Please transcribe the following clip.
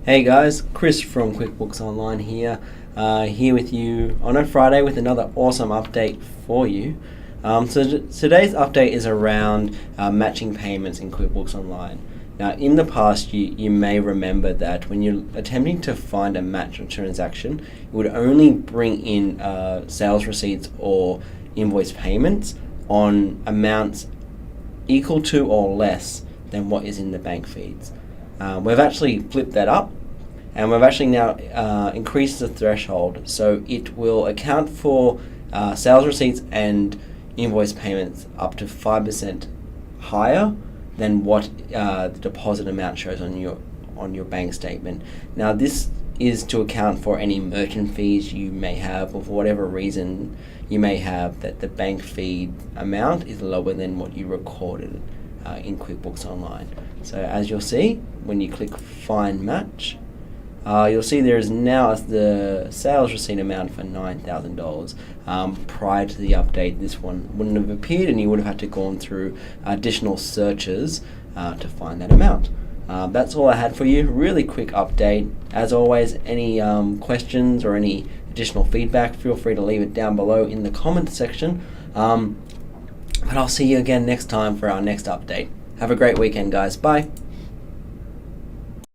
Hey guys, Chris from QuickBooks Online here, here with you on a Friday with another awesome update for you. Today's update is around matching payments in QuickBooks Online. Now, in the past, you may remember that when you're attempting to find a match or transaction, it would only bring in sales receipts or invoice payments on amounts equal to or less than what is in the bank feeds. We've actually flipped that up, and we've actually now increased the threshold, so it will account for sales receipts and invoice payments up to 5% higher than what the deposit amount shows on your bank statement. Now, this is to account for any merchant fees you may have, or for whatever reason you may have that the bank feed amount is lower than what you recorded in QuickBooks Online. So as you'll see, when you click Find Match, you'll see there is now the sales receipt amount for $9,000. Prior to the update, this one wouldn't have appeared, and you would have had to gone through additional searches to find that amount. That's all I had for you. Really quick update. As always, any questions or any additional feedback, feel free to leave it down below in the comments section. But I'll see you again next time for our next update. Have a great weekend, guys. Bye.